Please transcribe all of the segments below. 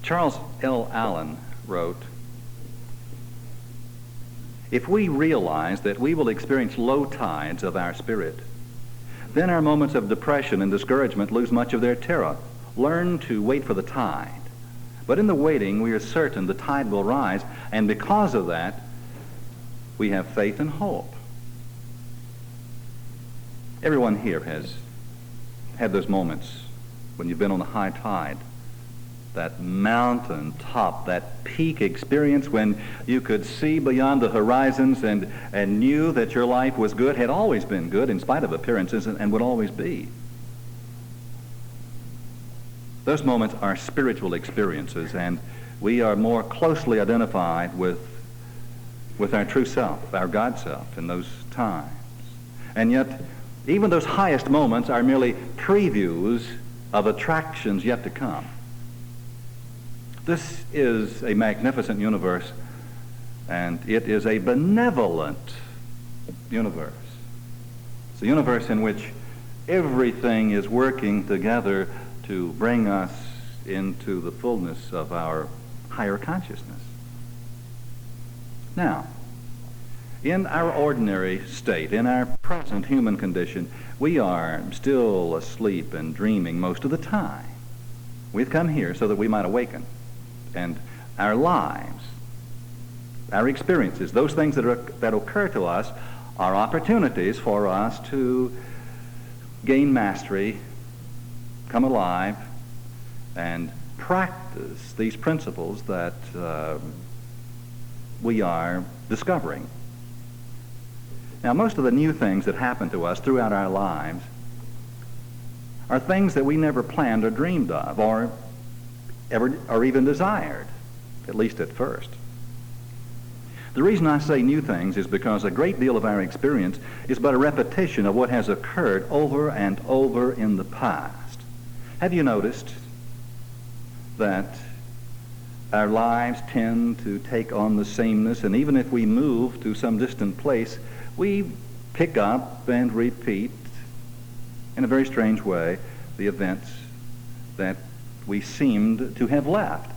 Charles L. Allen wrote, "If we realize that we will experience low tides of our spirit, then our moments of depression and discouragement lose much of their terror. Learn to wait for the tide. But in the waiting, we are certain the tide will rise, and because of that, we have faith and hope." Everyone here has had those moments when you've been on the high tide, that mountain top, that peak experience when you could see beyond the horizons and knew that your life was good, had always been good in spite of appearances, and would always be. Those moments are spiritual experiences, and we are more closely identified with our true self, our God self, in those times. And yet, even those highest moments are merely previews of attractions yet to come. This is a magnificent universe, and it is a benevolent universe. It's a universe in which everything is working together to bring us into the fullness of our higher consciousness. Now, in our ordinary state, in our present human condition, we are still asleep and dreaming most of the time. We've come here so that we might awaken. And our lives, our experiences, those things that occur to us are opportunities for us to gain mastery, come alive, and practice these principles that we are discovering. Now, most of the new things that happen to us throughout our lives are things that we never planned or dreamed of or even desired, at least at first. The reason I say new things is because a great deal of our experience is but a repetition of what has occurred over and over in the past. Have you noticed that our lives tend to take on the sameness, and even if we move to some distant place, we pick up and repeat in a very strange way the events that we seemed to have left.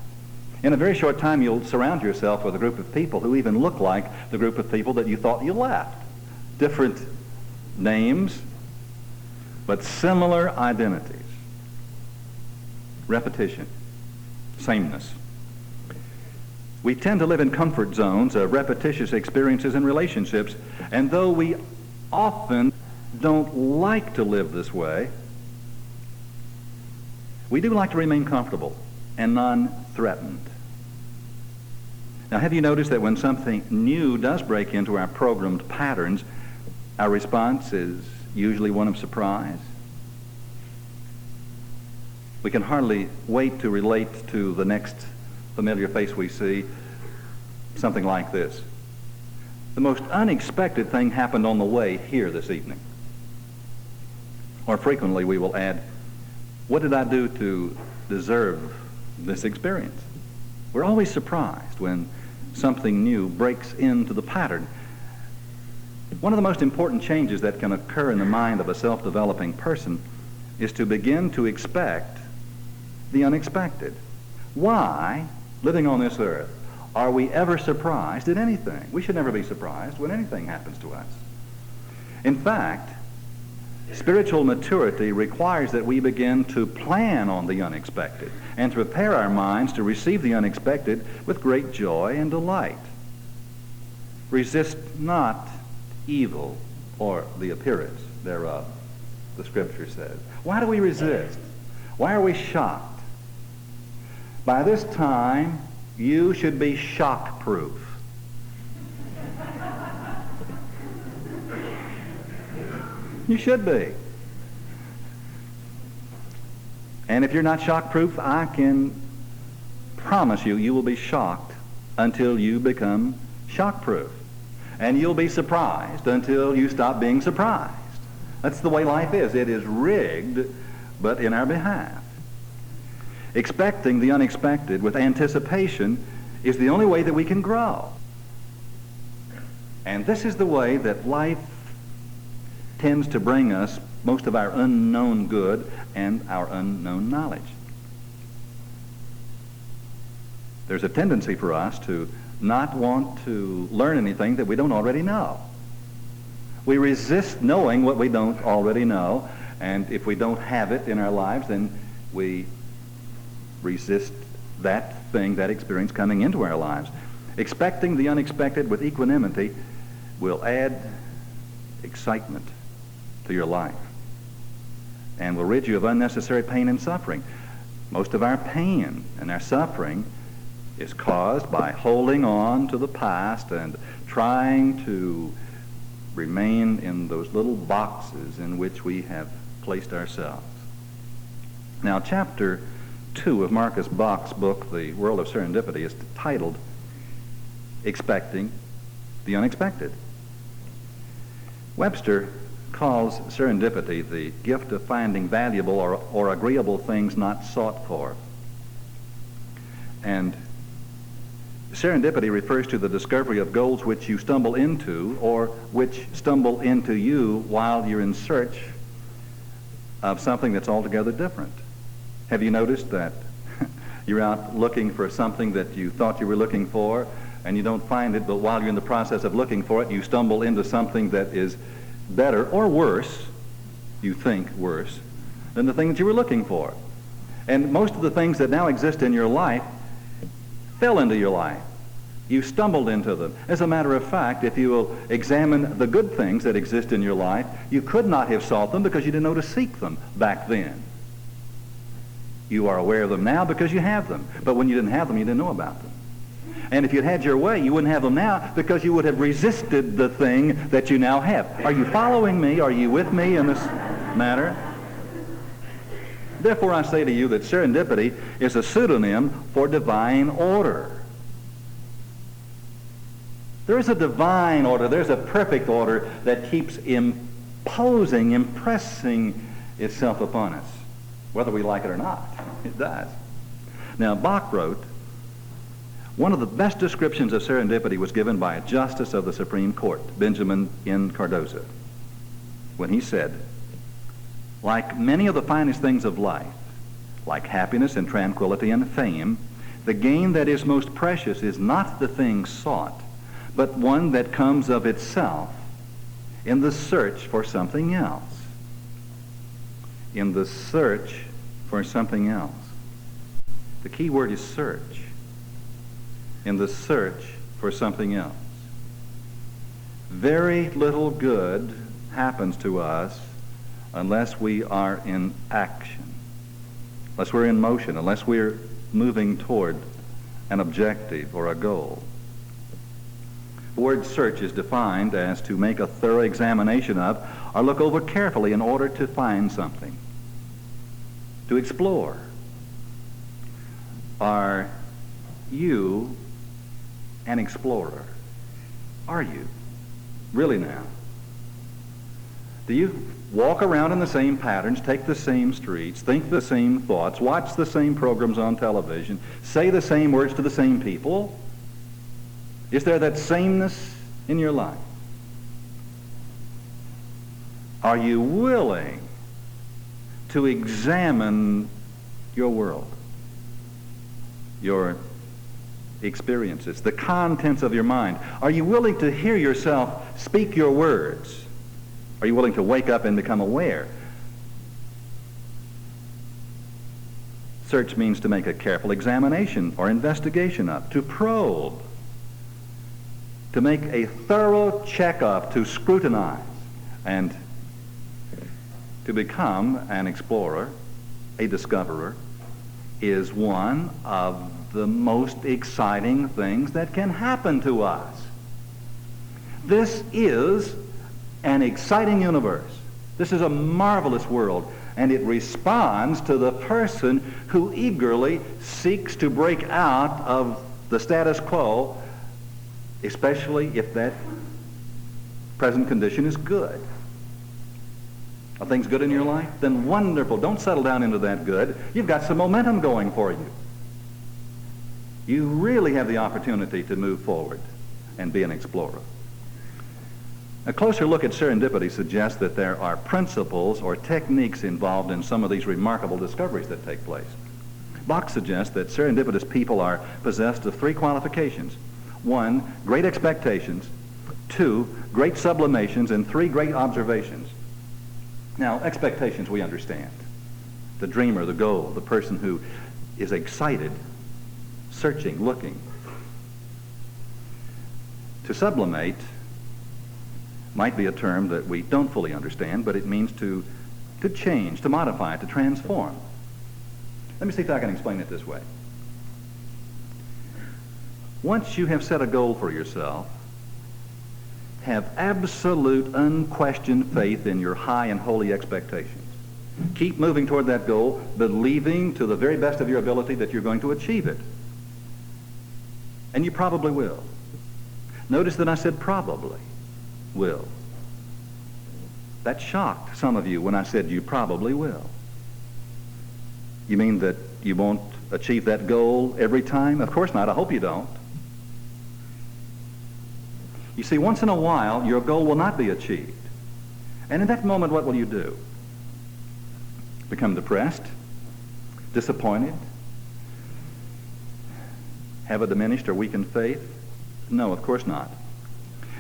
In a very short time, you'll surround yourself with a group of people who even look like the group of people that you thought you left. Different names, but similar identities. Repetition, sameness. We tend to live in comfort zones of repetitious experiences and relationships, and though we often don't like to live this way, we do like to remain comfortable and non-threatened. Now, have you noticed that when something new does break into our programmed patterns, our response is usually one of surprise? We can hardly wait to relate to the next familiar face we see something like this. The most unexpected thing happened on the way here this evening. Or frequently we will add, what did I do to deserve this experience? We're always surprised when something new breaks into the pattern. One of the most important changes that can occur in the mind of a self-developing person is to begin to expect the unexpected. Why, living on this earth, are we ever surprised at anything? We should never be surprised when anything happens to us. In fact, spiritual maturity requires that we begin to plan on the unexpected and to prepare our minds to receive the unexpected with great joy and delight. Resist not evil, or the appearance thereof, the Scripture says. Why do we resist? Why are we shocked? By this time, you should be shock-proof. You should be. And if you're not shock-proof, I can promise you, you will be shocked until you become shock-proof. And you'll be surprised until you stop being surprised. That's the way life is. It is rigged, but in our behalf. Expecting the unexpected with anticipation is the only way that we can grow. And this is the way that life tends to bring us most of our unknown good and our unknown knowledge. There's a tendency for us to not want to learn anything that we don't already know. We resist knowing what we don't already know, and if we don't have it in our lives, then we resist that thing, that experience coming into our lives. Expecting the unexpected with equanimity will add excitement to your life and will rid you of unnecessary pain and suffering. Most of our pain and our suffering is caused by holding on to the past and trying to remain in those little boxes in which we have placed ourselves. Now, chapter 2 of Marcus Bach's book, The World of Serendipity, is titled Expecting the Unexpected. Webster calls serendipity the gift of finding valuable or agreeable things not sought for. And serendipity refers to the discovery of goals which you stumble into or which stumble into you while you're in search of something that's altogether different. Have you noticed that you're out looking for something that you thought you were looking for and you don't find it, but while you're in the process of looking for it, you stumble into something that is better or worse, you think worse, than the thing that you were looking for. And most of the things that now exist in your life fell into your life. You stumbled into them. As a matter of fact, if you will examine the good things that exist in your life, you could not have sought them because you didn't know to seek them back then. You are aware of them now because you have them. But when you didn't have them, you didn't know about them. And if you'd had your way, you wouldn't have them now because you would have resisted the thing that you now have. Are you following me? Are you with me in this matter? Therefore, I say to you that serendipity is a pseudonym for divine order. There is a divine order. There's a perfect order that keeps impressing itself upon us, whether we like it or not. It does. Now, Bach wrote, one of the best descriptions of serendipity was given by a justice of the Supreme Court, Benjamin N. Cardozo, when he said, like many of the finest things of life, like happiness and tranquility and fame, the gain that is most precious is not the thing sought, but one that comes of itself in the search for something else. In the search for something else. The key word is search. In the search for something else. Very little good happens to us unless we are in action, unless we're in motion, unless we're moving toward an objective or a goal. The word search is defined as to make a thorough examination of or look over carefully in order to find something, to explore. Are you an explorer? Are you? Really now? Do you walk around in the same patterns, take the same streets, think the same thoughts, watch the same programs on television, say the same words to the same people? Is there that sameness in your life? Are you willing to examine your world, your experiences, the contents of your mind? Are you willing to hear yourself speak your words? Are you willing to wake up and become aware? Search means to make a careful examination or investigation of, to probe, to make a thorough checkup, to scrutinize, and to become an explorer, a discoverer, is one of the most exciting things that can happen to us. This is an exciting universe. This is a marvelous world, and it responds to the person who eagerly seeks to break out of the status quo, especially if that present condition is good. Are things good in your life? Then wonderful. Don't settle down into that good. You've got some momentum going for you. You really have the opportunity to move forward and be an explorer. A closer look at serendipity suggests that there are principles or techniques involved in some of these remarkable discoveries that take place. Bach suggests that serendipitous people are possessed of three qualifications. One, great expectations. Two, great sublimations. And three, great observations. Now, expectations we understand. The dreamer, the goal, the person who is excited, searching, looking. To sublimate might be a term that we don't fully understand, but it means to change, to modify, to transform. Let me see if I can explain it this way. Once you have set a goal for yourself, have absolute, unquestioned faith in your high and holy expectations. Keep moving toward that goal, believing to the very best of your ability that you're going to achieve it. And you probably will. Notice that I said probably will. That shocked some of you when I said you probably will. You mean that you won't achieve that goal every time? Of course not. I hope you don't. You see, once in a while, your goal will not be achieved. And in that moment, what will you do? Become depressed? Disappointed? Have a diminished or weakened faith? No, of course not.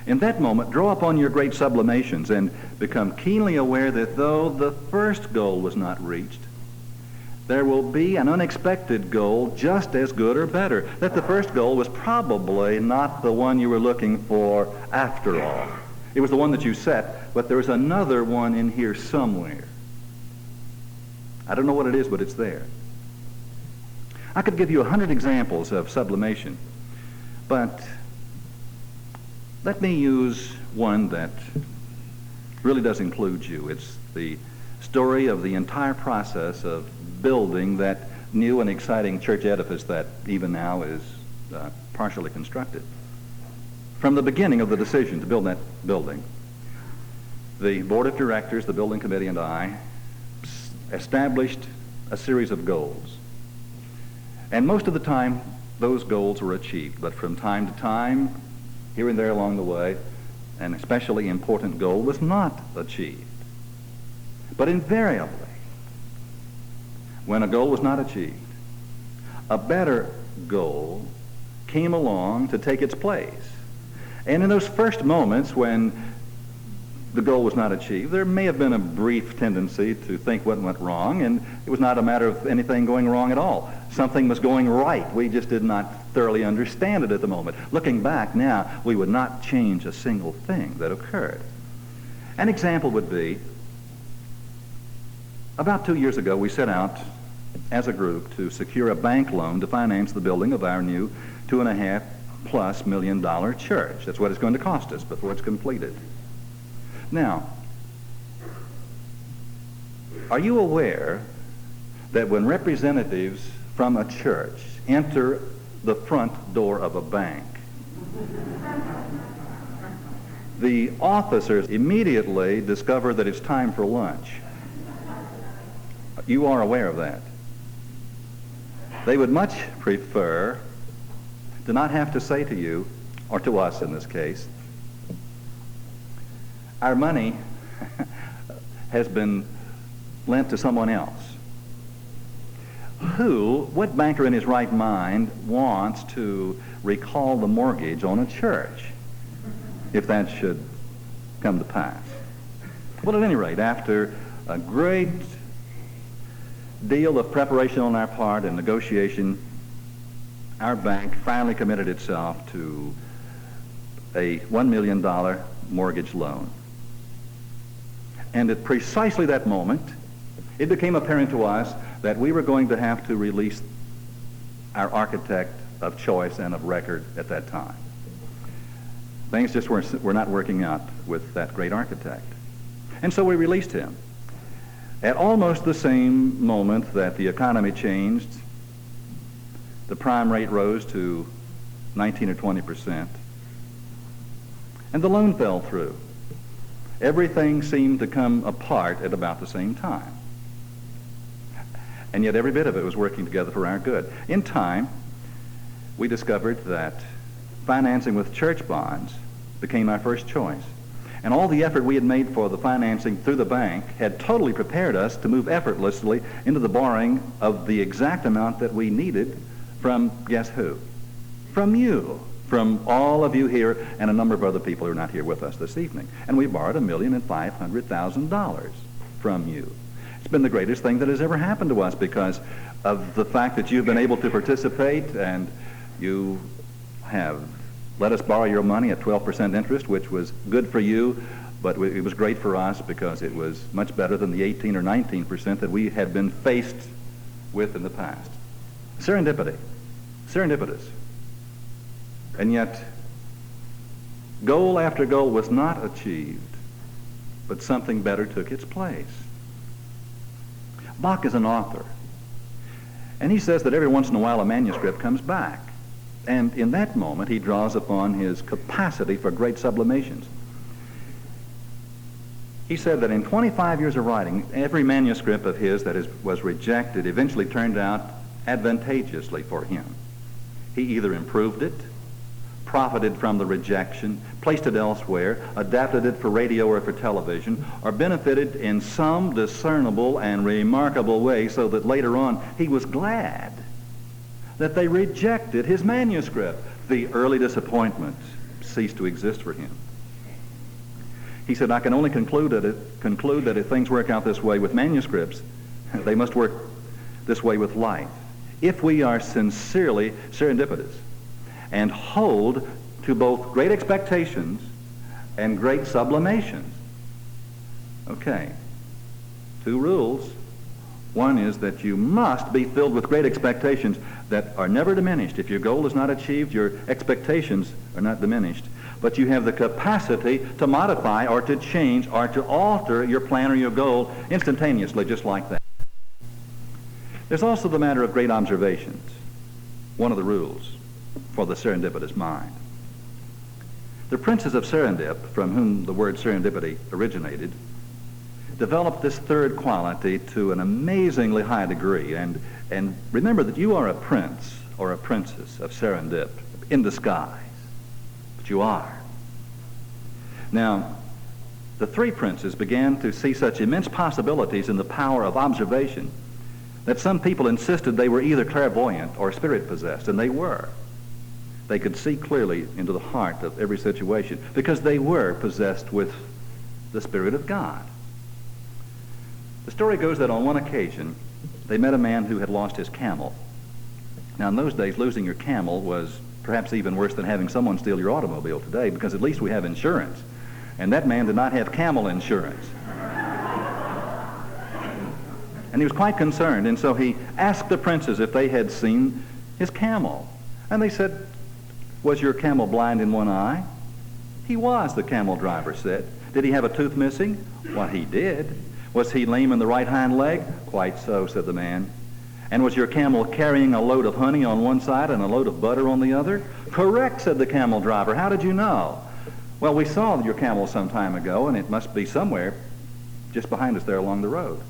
In that moment, draw upon your great sublimations and become keenly aware that though the first goal was not reached, there will be an unexpected goal just as good or better. That the first goal was probably not the one you were looking for after all. It was the one that you set, but there's another one in here somewhere. I don't know what it is, but it's there. I could give you 100 examples of sublimation, but let me use one that really does include you. It's the story of the entire process of building that new and exciting church edifice that even now is partially constructed. From the beginning of the decision to build that building, the board of directors, the building committee, and I established a series of goals. And most of the time, those goals were achieved. But from time to time, here and there along the way, an especially important goal was not achieved. But invariably, when a goal was not achieved, a better goal came along to take its place. And in those first moments when the goal was not achieved, there may have been a brief tendency to think what went wrong, and it was not a matter of anything going wrong at all. Something was going right. We just did not thoroughly understand it at the moment. Looking back now, we would not change a single thing that occurred. An example would be, about 2 years ago, we set out as a group to secure a bank loan to finance the building of our new $2.5+ million church. That's what it's going to cost us before it's completed. Now, are you aware that when representatives from a church enter the front door of a bank, the officers immediately discover that it's time for lunch? You are aware of that. They would much prefer to not have to say to you, or to us in this case, our money has been lent to someone else. What banker in his right mind wants to recall the mortgage on a church if that should come to pass? Well, at any rate, after a great deal of preparation on our part and negotiation, our bank finally committed itself to a $1 million mortgage loan. And at precisely that moment, it became apparent to us that we were going to have to release our architect of choice and of record at that time. Things just were not working out with that great architect. And so we released him. At almost the same moment that the economy changed, the prime rate rose to 19 or 20%, and the loan fell through. Everything seemed to come apart at about the same time. And yet every bit of it was working together for our good. In time, we discovered that financing with church bonds became our first choice. And all the effort we had made for the financing through the bank had totally prepared us to move effortlessly into the borrowing of the exact amount that we needed from, guess who? From you. From all of you here and a number of other people who are not here with us this evening. And we borrowed $1,500,000 from you. It's been the greatest thing that has ever happened to us because of the fact that you've been able to participate, and you have let us borrow your money at 12% interest, which was good for you, but it was great for us because it was much better than the 18 or 19% that we had been faced with in the past. Serendipity. Serendipitous. And yet, goal after goal was not achieved, but something better took its place. Bach is an author, and he says that every once in a while a manuscript comes back. And in that moment, he draws upon his capacity for great sublimations. He said that in 25 years of writing, every manuscript of his that was rejected eventually turned out advantageously for him. He either improved it, profited from the rejection, placed it elsewhere, adapted it for radio or for television, or benefited in some discernible and remarkable way so that later on he was glad that they rejected his manuscript. The early disappointment ceased to exist for him. He said, I can only conclude that if things work out this way with manuscripts, they must work this way with life. If we are sincerely serendipitous and hold to both great expectations and great sublimations. Okay, 2 rules. One is that you must be filled with great expectations that are never diminished. If your goal is not achieved, your expectations are not diminished. But you have the capacity to modify or to change or to alter your plan or your goal instantaneously, just like that. There's also the matter of great observations, one of the rules for the serendipitous mind. The princes of Serendip, from whom the word serendipity originated, developed this third quality to an amazingly high degree. And remember that you are a prince or a princess of Serendip in disguise. But you are. Now, the 3 princes began to see such immense possibilities in the power of observation that some people insisted they were either clairvoyant or spirit-possessed, and they were. They could see clearly into the heart of every situation because they were possessed with the Spirit of God. The story goes that on one occasion, they met a man who had lost his camel. Now, in those days, losing your camel was perhaps even worse than having someone steal your automobile today, because at least we have insurance. And that man did not have camel insurance. And he was quite concerned, and so he asked the princes if they had seen his camel. And they said, was your camel blind in one eye? He was, the camel driver said. Did he have a tooth missing? Well, he did. Was he lame in the right hind leg? Quite so, said the man. And was your camel carrying a load of honey on one side and a load of butter on the other? Correct, said the camel driver. How did you know? Well, we saw your camel some time ago, and it must be somewhere just behind us there along the road.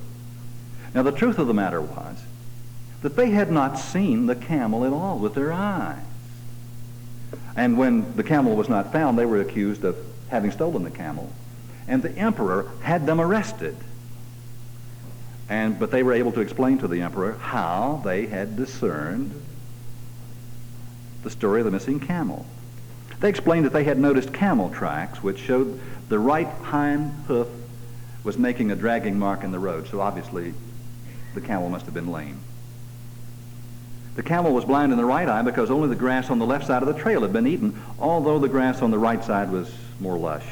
Now, the truth of the matter was that they had not seen the camel at all with their eyes. And when the camel was not found, they were accused of having stolen the camel. And the emperor had them arrested. But they were able to explain to the emperor how they had discerned the story of the missing camel. They explained that they had noticed camel tracks which showed the right hind hoof was making a dragging mark in the road, so obviously the camel must have been lame. The camel was blind in the right eye because only the grass on the left side of the trail had been eaten, although the grass on the right side was more lush.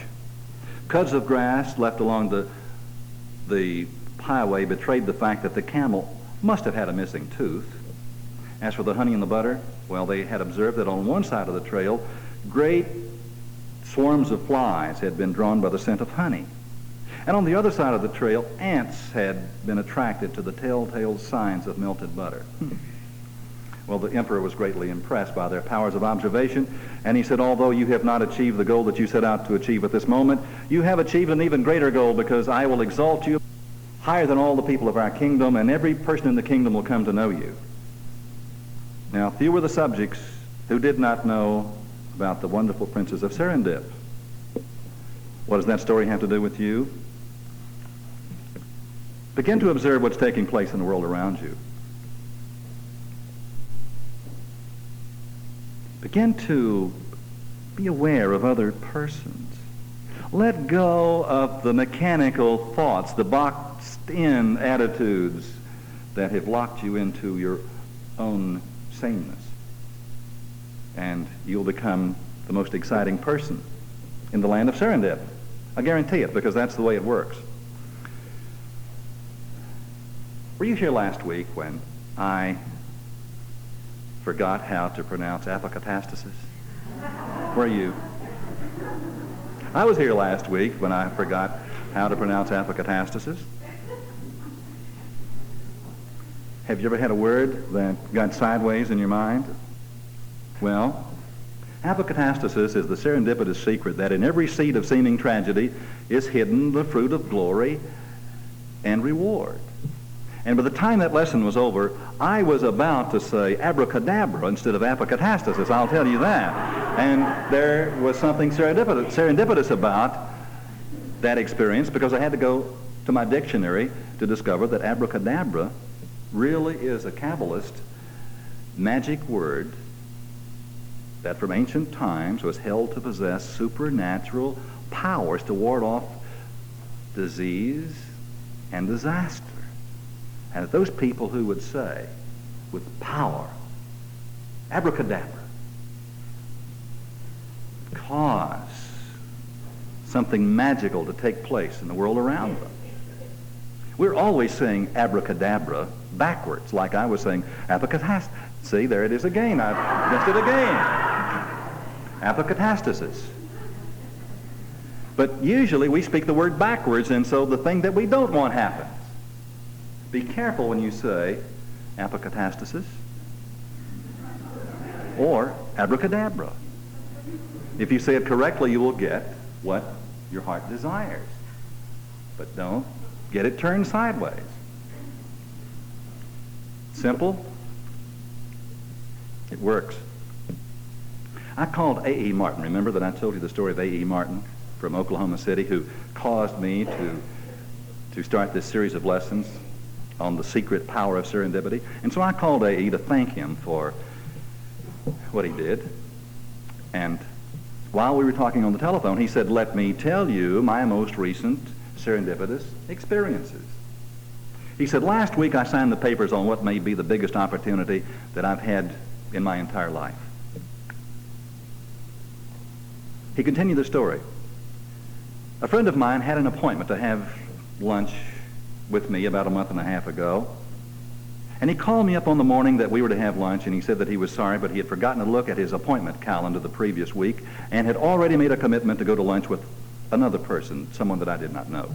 Cuds of grass left along the highway betrayed the fact that the camel must have had a missing tooth. As for the honey and the butter, well, they had observed that on one side of the trail, great swarms of flies had been drawn by the scent of honey. And on the other side of the trail, ants had been attracted to the telltale signs of melted butter. Well, the emperor was greatly impressed by their powers of observation, and he said, although you have not achieved the goal that you set out to achieve at this moment, you have achieved an even greater goal, because I will exalt you higher than all the people of our kingdom, and every person in the kingdom will come to know you. Now, few were the subjects who did not know about the wonderful princes of Serendip. What does that story have to do with you? Begin to observe what's taking place in the world around you. Begin to be aware of other persons. Let go of the mechanical thoughts, the boxed-in attitudes that have locked you into your own sameness. And you'll become the most exciting person in the land of Serendip. I guarantee it, because that's the way it works. Were you here last week when I forgot how to pronounce apocatastasis? Were you? I was here last week when I forgot how to pronounce apocatastasis. Have you ever had a word that got sideways in your mind? Well, apocatastasis is the serendipitous secret that in every seed of seeming tragedy is hidden the fruit of glory and reward. And by the time that lesson was over, I was about to say abracadabra instead of apocatastasis, I'll tell you that. And there was something serendipitous about that experience, because I had to go to my dictionary to discover that abracadabra really is a Kabbalist magic word that from ancient times was held to possess supernatural powers to ward off disease and disaster. And those people who would say, with power, abracadabra, cause something magical to take place in the world around them. We're always saying abracadabra backwards, like I was saying apocatastasis. See, there it is again. I've missed it again. Apocatastasis. But usually we speak the word backwards, and so the thing that we don't want happens. Be careful when you say apocatastasis or abracadabra. If you say it correctly, you will get what your heart desires. But don't get it turned sideways. Simple. It works. I called A.E. Martin. Remember that I told you the story of A.E. Martin from Oklahoma City, who caused me to start this series of lessons on the secret power of serendipity. And so I called A.E. to thank him for what he did. And while we were talking on the telephone, he said, "Let me tell you my most recent serendipitous experiences." He said, "Last week I signed the papers on what may be the biggest opportunity that I've had in my entire life." He continued the story. "A friend of mine had an appointment to have lunch with me about a month and a half ago. And he called me up on the morning that we were to have lunch, and he said that he was sorry, but he had forgotten to look at his appointment calendar the previous week and had already made a commitment to go to lunch with another person, someone that I did not know.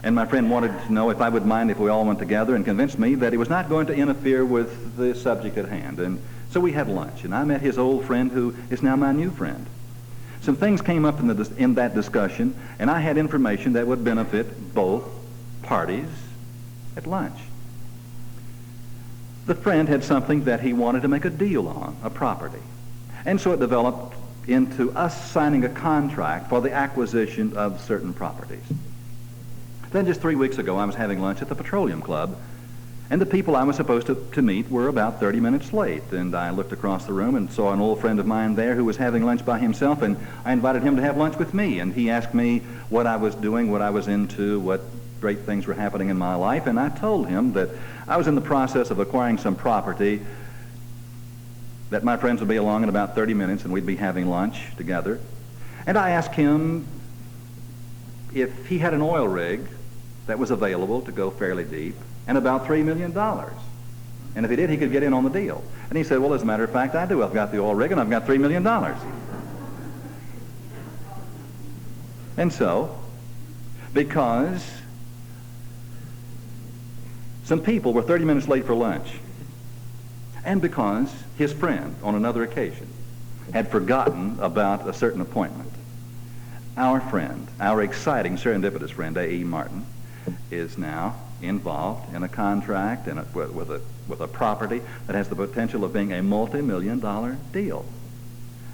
And my friend wanted to know if I would mind if we all went together, and convinced me that he was not going to interfere with the subject at hand. And so we had lunch, and I met his old friend who is now my new friend. Some things came up in that discussion, and I had information that would benefit both parties at lunch. The friend had something that he wanted to make a deal on, a property. And so it developed into us signing a contract for the acquisition of certain properties. Then just 3 weeks ago, I was having lunch at the Petroleum Club, and the people I was supposed to meet were about 30 minutes late. And I looked across the room and saw an old friend of mine there who was having lunch by himself, and I invited him to have lunch with me. And he asked me what I was doing, what I was into, what great things were happening in my life. And I told him that I was in the process of acquiring some property, that my friends would be along in about 30 minutes and we'd be having lunch together. And I asked him if he had an oil rig that was available to go fairly deep and about $3 million. And if he did, he could get in on the deal. And he said, "Well, as a matter of fact, I do. I've got the oil rig and I've got $3 million. And so, because some people were 30 minutes late for lunch, and because his friend, on another occasion, had forgotten about a certain appointment, our friend, our exciting serendipitous friend, A.E. Martin, is now involved in a contract and with a property that has the potential of being a multi-million-dollar deal.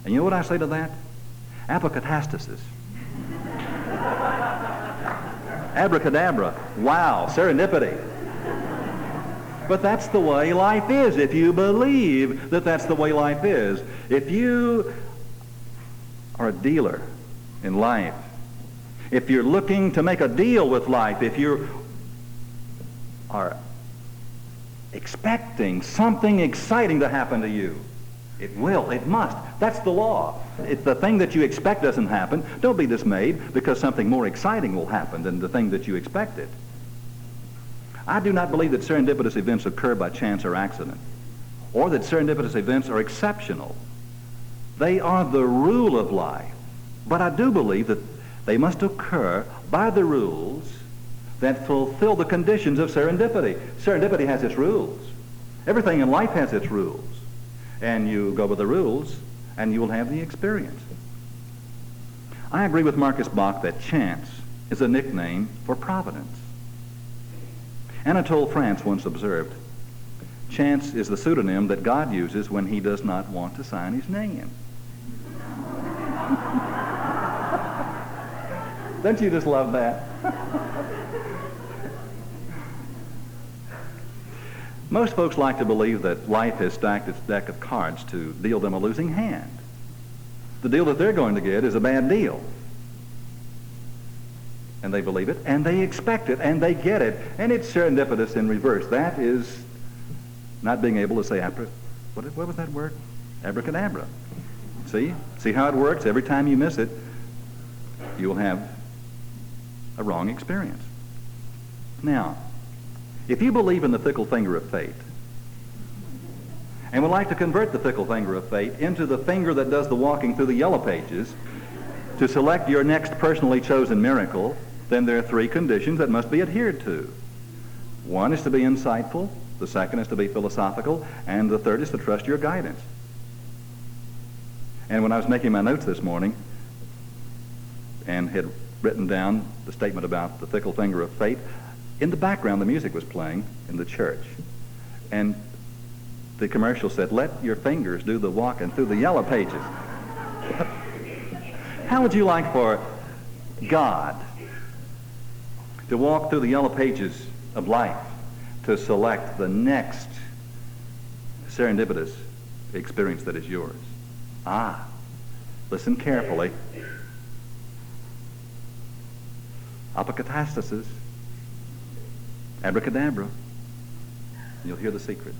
And you know what I say to that? Apocatastasis. Abracadabra. Wow, serendipity. But that's the way life is, if you believe that that's the way life is. If you are a dealer in life, if you're looking to make a deal with life, if you are expecting something exciting to happen to you, it will, it must. That's the law. If the thing that you expect doesn't happen, don't be dismayed, because something more exciting will happen than the thing that you expected. I do not believe that serendipitous events occur by chance or accident, or that serendipitous events are exceptional. They are the rule of life. But I do believe that they must occur by the rules that fulfill the conditions of serendipity. Serendipity has its rules. Everything in life has its rules. And you go with the rules, and you will have the experience. I agree with Marcus Bach that chance is a nickname for providence. Anatole France once observed, chance is the pseudonym that God uses when he does not want to sign his name. Don't you just love that? Most folks like to believe that life has stacked its deck of cards to deal them a losing hand. The deal that they're going to get is a bad deal. And they believe it, and they expect it, and they get it, and it's serendipitous in reverse. That is not being able to say, what was that word? Abracadabra. See how it works? Every time you miss it, you'll have a wrong experience. Now, if you believe in the fickle finger of fate, and would like to convert the fickle finger of fate into the finger that does the walking through the yellow pages to select your next personally chosen miracle, then there are three conditions that must be adhered to. One is to be insightful, the second is to be philosophical, and the third is to trust your guidance. And when I was making my notes this morning and had written down the statement about the fickle finger of fate, in the background the music was playing in the church. And the commercial said, "Let your fingers do the walking through the yellow pages." How would you like for God to walk through the yellow pages of life to select the next serendipitous experience that is yours? Listen carefully. Apocatastasis, abracadabra. You'll hear the secret.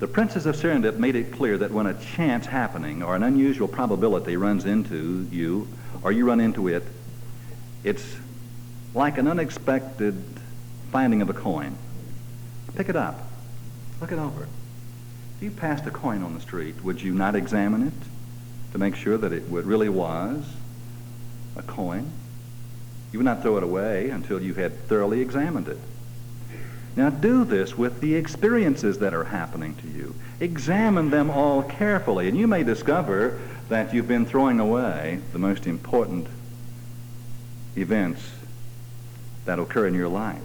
The princes of Serendip made it clear that when a chance happening or an unusual probability runs into you, or you run into it, it's like an unexpected finding of a coin. Pick it up. Look it over. If you passed a coin on the street, would you not examine it to make sure that it really was a coin? You would not throw it away until you had thoroughly examined it. Now do this with the experiences that are happening to you. Examine them all carefully, and you may discover that you've been throwing away the most important events that occur in your life.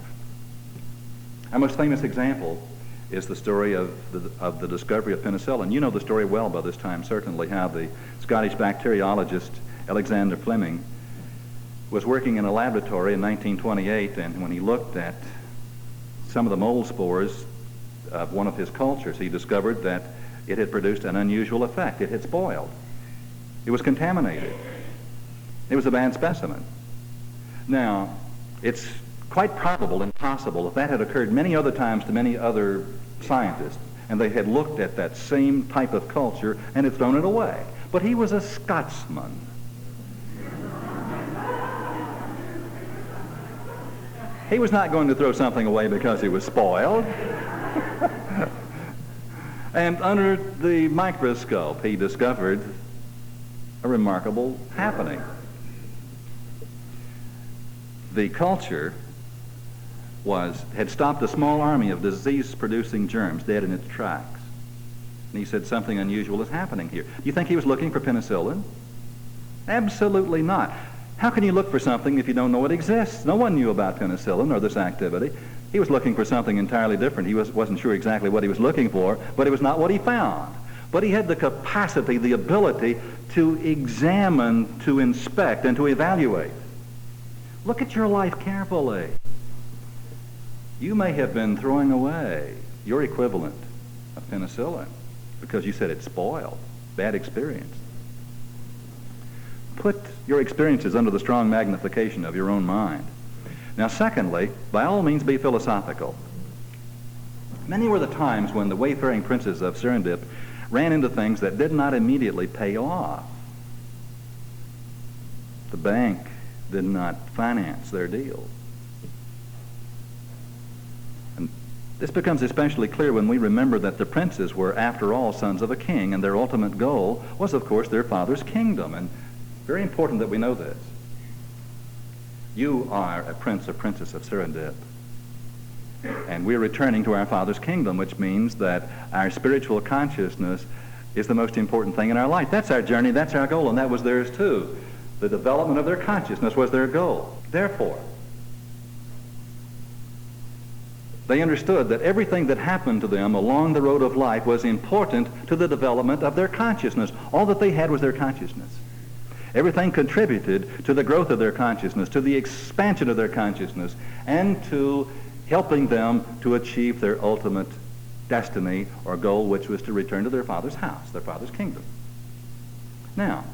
Our most famous example is the story of the discovery of penicillin. You know the story well by this time, certainly, how the Scottish bacteriologist Alexander Fleming was working in a laboratory in 1928, and when he looked at some of the mold spores of one of his cultures, he discovered that it had produced an unusual effect. It had spoiled. It was contaminated. It was a bad specimen. Now, it's quite probable and possible if that had occurred many other times to many other scientists, and they had looked at that same type of culture and had thrown it away. But he was a Scotsman. He was not going to throw something away because it was spoiled. And under the microscope, he discovered a remarkable happening. The culture had stopped a small army of disease-producing germs dead in its tracks. And he said, something unusual is happening here. You think he was looking for penicillin? Absolutely not. How can you look for something if you don't know it exists? No one knew about penicillin or this activity. He was looking for something entirely different. He wasn't sure exactly what he was looking for, but it was not what he found. But he had the capacity, the ability to examine, to inspect, and to evaluate. Look at your life carefully. You may have been throwing away your equivalent of penicillin because you said it's spoiled. Bad experience. Put your experiences under the strong magnification of your own mind. Now, secondly, by all means be philosophical. Many were the times when the wayfaring princes of Serendip ran into things that did not immediately pay off. The bank did not finance their deal. And this becomes especially clear when we remember that the princes were, after all, sons of a king, and their ultimate goal was, of course, their father's kingdom. And very important that we know this. You are a prince or princess of Serendip. And we're returning to our Father's kingdom, which means that our spiritual consciousness is the most important thing in our life. That's our journey, that's our goal, and that was theirs too. The development of their consciousness was their goal. Therefore, they understood that everything that happened to them along the road of life was important to the development of their consciousness. All that they had was their consciousness. Everything contributed to the growth of their consciousness, to the expansion of their consciousness, and to helping them to achieve their ultimate destiny or goal, which was to return to their Father's house, their Father's kingdom. Now,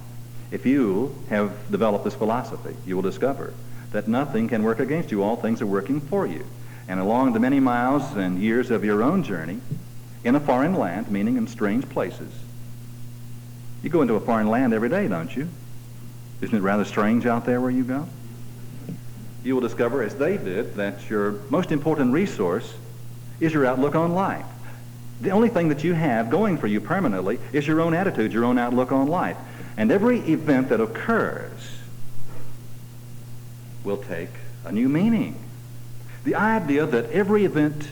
if you have developed this philosophy, you will discover that nothing can work against you. All things are working for you. And along the many miles and years of your own journey, in a foreign land, meaning in strange places, you go into a foreign land every day, don't you? Isn't it rather strange out there where you go? You will discover, as they did, that your most important resource is your outlook on life. The only thing that you have going for you permanently is your own attitude, your own outlook on life. And every event that occurs will take a new meaning. The idea that every event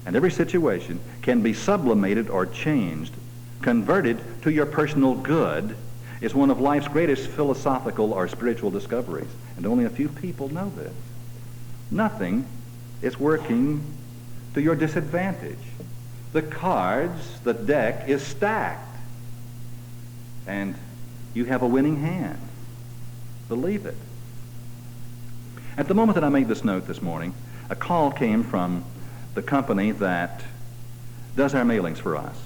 and every situation can be sublimated or changed, converted to your personal good, is one of life's greatest philosophical or spiritual discoveries. And only a few people know this. Nothing is working to your disadvantage. The cards, the deck is stacked. And you have a winning hand. Believe it. At the moment that I made this note this morning, a call came from the company that does our mailings for us.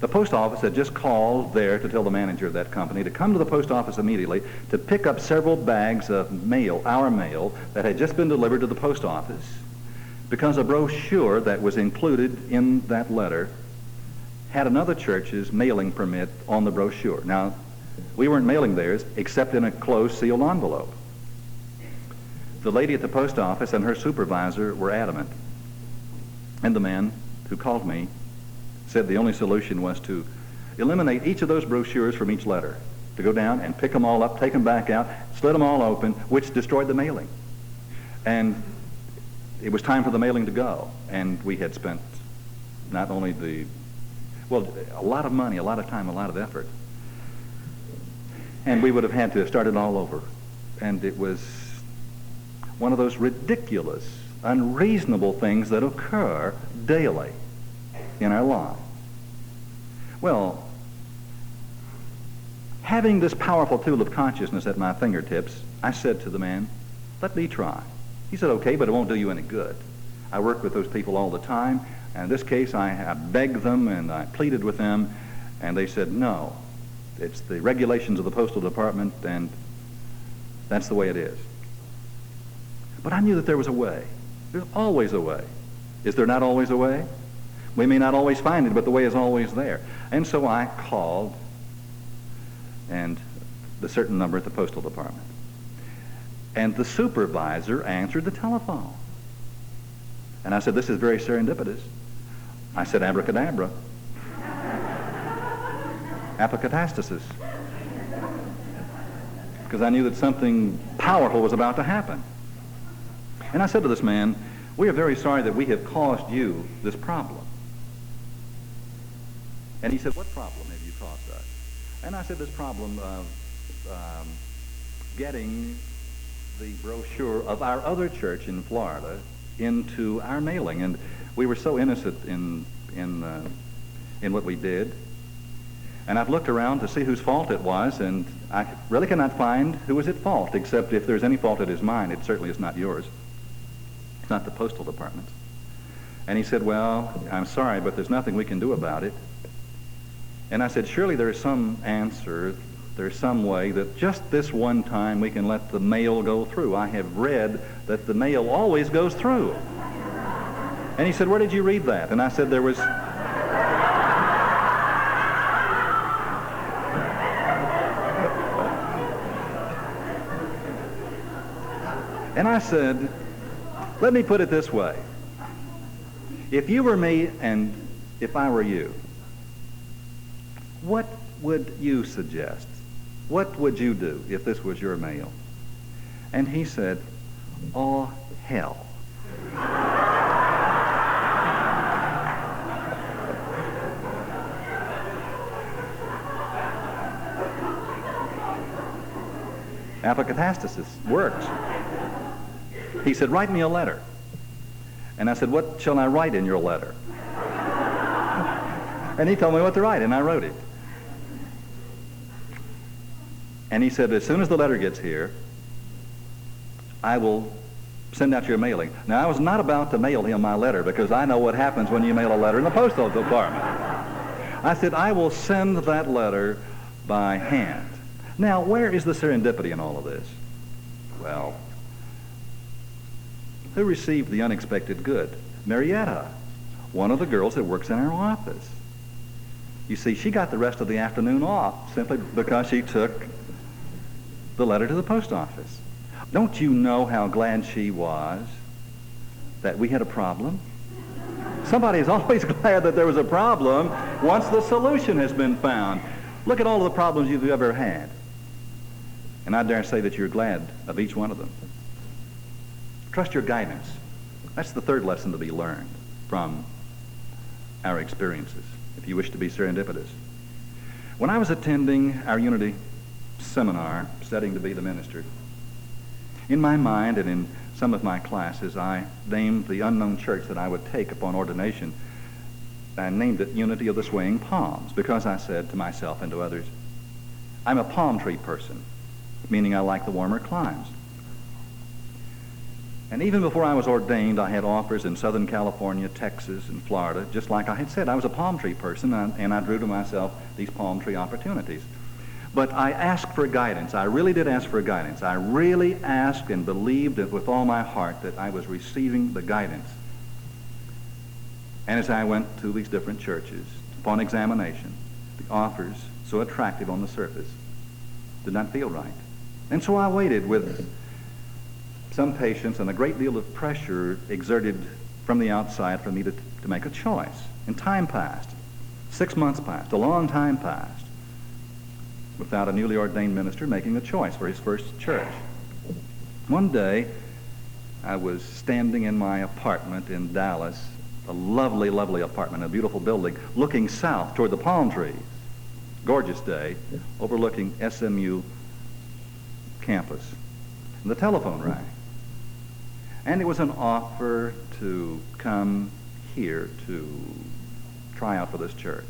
The post office had just called there to tell the manager of that company to come to the post office immediately to pick up several bags of mail, our mail, that had just been delivered to the post office, because a brochure that was included in that letter had another church's mailing permit on the brochure. Now, we weren't mailing theirs except in a closed sealed envelope. The lady at the post office and her supervisor were adamant. And the man who called me said the only solution was to eliminate each of those brochures from each letter, to go down and pick them all up, take them back out, slit them all open, which destroyed the mailing. And it was time for the mailing to go. And we had spent not only a lot of money, a lot of time, a lot of effort. And we would have had to have started all over. And it was one of those ridiculous, unreasonable things that occur daily in our lives. Well, having this powerful tool of consciousness at my fingertips, I said to the man, let me try. He said, okay, but it won't do you any good. I work with those people all the time, and in this case I begged them and I pleaded with them, and they said, no, it's the regulations of the Postal Department, and that's the way it is. But I knew that there was a way. There's always a way. Is there not always a way? We may not always find it, but the way is always there. And so I called and the certain number at the Postal Department. And the supervisor answered the telephone. And I said, this is very serendipitous. I said, abracadabra. Apocatastasis. Because I knew that something powerful was about to happen. And I said to this man, we are very sorry that we have caused you this problem. And he said, what problem have you caused us? And I said, this problem of getting the brochure of our other church in Florida into our mailing. And we were so innocent in what we did And I've looked around to see whose fault it was, and I really cannot find who was at fault, except if there's any fault, it is mine. It certainly is not yours. It's not the postal department's. And he said, well, I'm sorry, but there's nothing we can do about it. And I said, surely there is some answer, there's some way that just this one time we can let the mail go through. I have read that the mail always goes through. And he said, where did you read that? And I said, there was... And I said, let me put it this way. If you were me and if I were you, what would you suggest? What would you do if this was your mail? And he said, oh, hell. Apocatastasis works. He said, write me a letter. And I said, what shall I write in your letter? And he told me what to write, and I wrote it. And he said, as soon as the letter gets here, I will send out your mailing. Now, I was not about to mail him my letter, because I know what happens when you mail a letter in the postal department. I said, I will send that letter by hand. Now, where is the serendipity in all of this? Well, who received the unexpected good? Marietta, one of the girls that works in our office. You see, she got the rest of the afternoon off simply because she took the letter to the post office. Don't you know how glad she was that we had a problem? Somebody is always glad that there was a problem once the solution has been found. Look at all of the problems you've ever had. And I dare say that you're glad of each one of them. Trust your guidance. That's the third lesson to be learned from our experiences, if you wish to be serendipitous. When I was attending our Unity seminar, studying to be the minister, in my mind and in some of my classes, I named the unknown church that I would take upon ordination. I named it Unity of the Swaying Palms, because I said to myself and to others, I'm a palm tree person, meaning I like the warmer climes. And even before I was ordained, I had offers in Southern California, Texas, and Florida. Just like I had said, I was a palm tree person, and I drew to myself these palm tree opportunities. But I asked for guidance. I really did ask for guidance. I really asked and believed it with all my heart that I was receiving the guidance. And as I went to these different churches, upon examination, the offers, so attractive on the surface, did not feel right. And so I waited with some patience and a great deal of pressure exerted from the outside for me to make a choice. And time passed. 6 months passed. A long time passed without a newly ordained minister making a choice for his first church. One day, I was standing in my apartment in Dallas, a lovely, lovely apartment, a beautiful building, looking south toward the palm trees. Gorgeous day, overlooking SMU campus. And the telephone rang. And it was an offer to come here to try out for this church.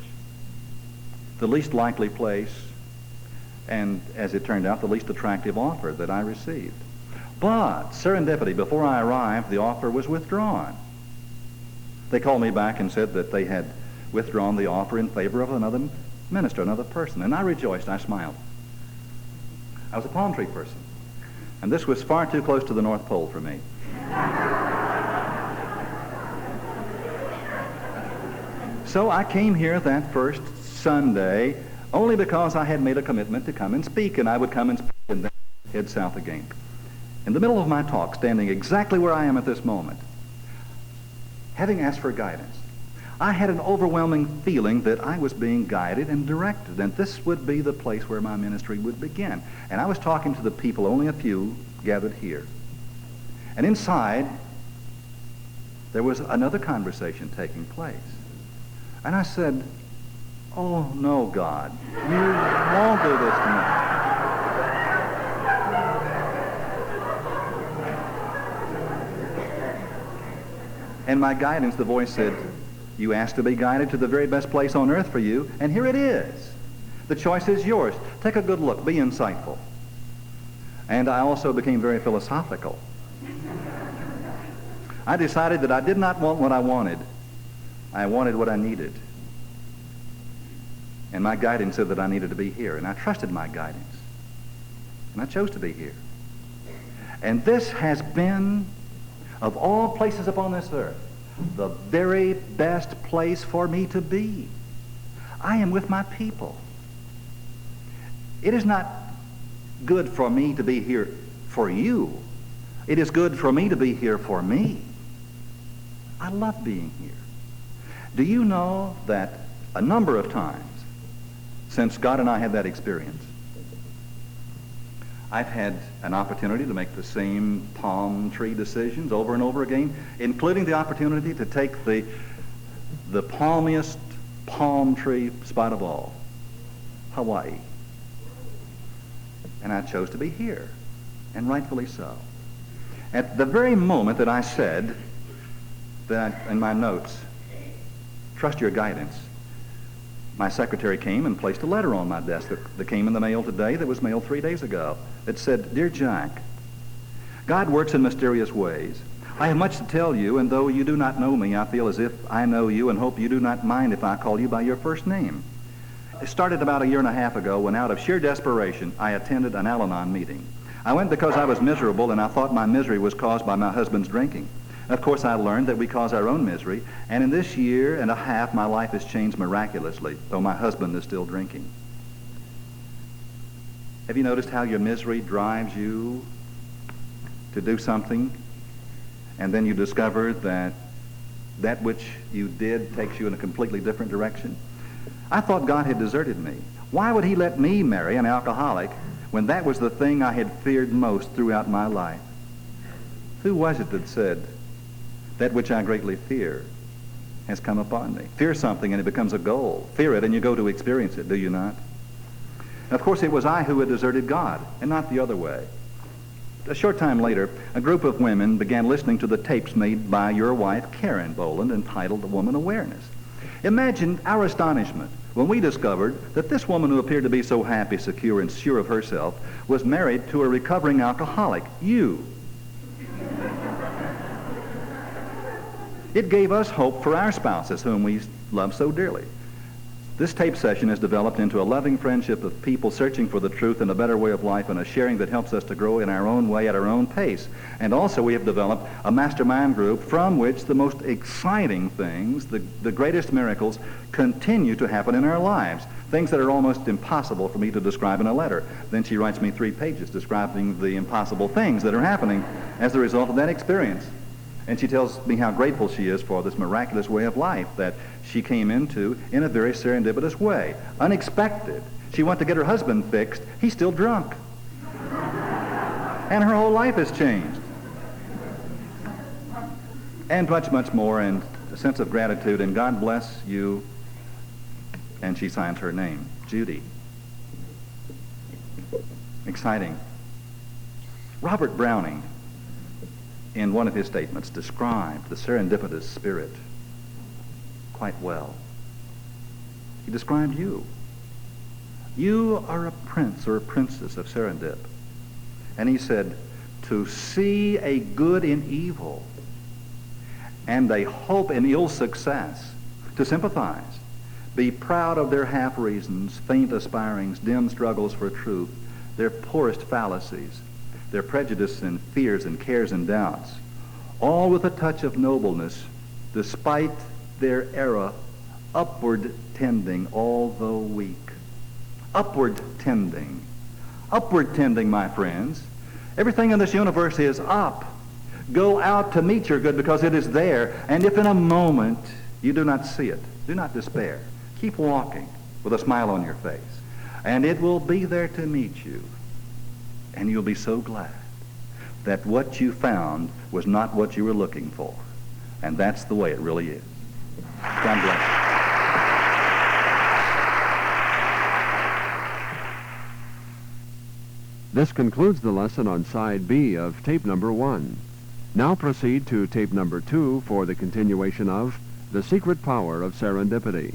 The least likely place, and as it turned out, the least attractive offer that I received. But serendipity, before I arrived, the offer was withdrawn. They called me back and said that they had withdrawn the offer in favor of another minister, another person. And I rejoiced, I smiled. I was a palm tree person. And this was far too close to the North Pole for me. So I came here that first Sunday only because I had made a commitment to come and speak, and I would come and speak and then head south again. In the middle of my talk, standing exactly where I am at this moment, having asked for guidance, I had an overwhelming feeling that I was being guided and directed, and this would be the place where my ministry would begin. And I was talking to the people, only a few gathered here. And inside, there was another conversation taking place. And I said, oh, no, God, you won't do this to me. And my guidance, the voice said, you asked to be guided to the very best place on earth for you, and here it is. The choice is yours. Take a good look. Be insightful. And I also became very philosophical. I decided that I did not want what I wanted. I wanted what I needed. And my guidance said that I needed to be here. And I trusted my guidance. And I chose to be here. And this has been, of all places upon this earth, the very best place for me to be. I am with my people. It is not good for me to be here for you. It is good for me to be here for me. I love being here. Do you know that a number of times since God and I had that experience, I've had an opportunity to make the same palm tree decisions over and over again, including the opportunity to take the palmiest palm tree spot of all, Hawaii. And I chose to be here, and rightfully so. At the very moment that I said that in my notes, trust your guidance, my secretary came and placed a letter on my desk that came in the mail today that was mailed 3 days ago. It said, "Dear Jack, God works in mysterious ways. I have much to tell you, and though you do not know me, I feel as if I know you and hope you do not mind if I call you by your first name. It started about a year and a half ago when out of sheer desperation I attended an Al-Anon meeting. I went because I was miserable and I thought my misery was caused by my husband's drinking. Of course, I learned that we cause our own misery, and in this year and a half my life has changed miraculously, though my husband is still drinking." Have you noticed how your misery drives you to do something, and then you discover that that which you did takes you in a completely different direction? I thought God had deserted me. Why would he let me marry an alcoholic when that was the thing I had feared most throughout my life? Who was it that said, "That which I greatly fear has come upon me"? Fear something and it becomes a goal. Fear it and you go to experience it, do you not? Of course, it was I who had deserted God, and not the other way. A short time later, a group of women began listening to the tapes made by your wife, Karen Boland, entitled Woman Awareness. Imagine our astonishment when we discovered that this woman who appeared to be so happy, secure, and sure of herself was married to a recovering alcoholic, you. It gave us hope for our spouses, whom we love so dearly. This tape session has developed into a loving friendship of people searching for the truth and a better way of life, and a sharing that helps us to grow in our own way at our own pace. And also we have developed a mastermind group from which the most exciting things, the greatest miracles, continue to happen in our lives. Things that are almost impossible for me to describe in a letter. Then she writes me 3 pages describing the impossible things that are happening as a result of that experience. And she tells me how grateful she is for this miraculous way of life that she came into in a very serendipitous way. Unexpected. She went to get her husband fixed. He's still drunk. And her whole life has changed. And much, much more, and a sense of gratitude. And God bless you. And she signs her name, Judy. Exciting. Robert Browning, in one of his statements, described the serendipitous spirit quite well. He described you. You are a prince or a princess of serendip. And he said, to see a good in evil and a hope in ill success, to sympathize, be proud of their half-reasons, faint aspirings, dim struggles for truth, their poorest fallacies, their prejudice and fears and cares and doubts, all with a touch of nobleness, despite their error, upward tending, although weak. Upward tending. Upward tending, my friends. Everything in this universe is up. Go out to meet your good because it is there. And if in a moment you do not see it, do not despair. Keep walking with a smile on your face. And it will be there to meet you. And you'll be so glad that what you found was not what you were looking for. And that's the way it really is. God bless you. This concludes the lesson on side B of tape number 1. Now proceed to tape number 2 for the continuation of The Secret Power of Serendipity.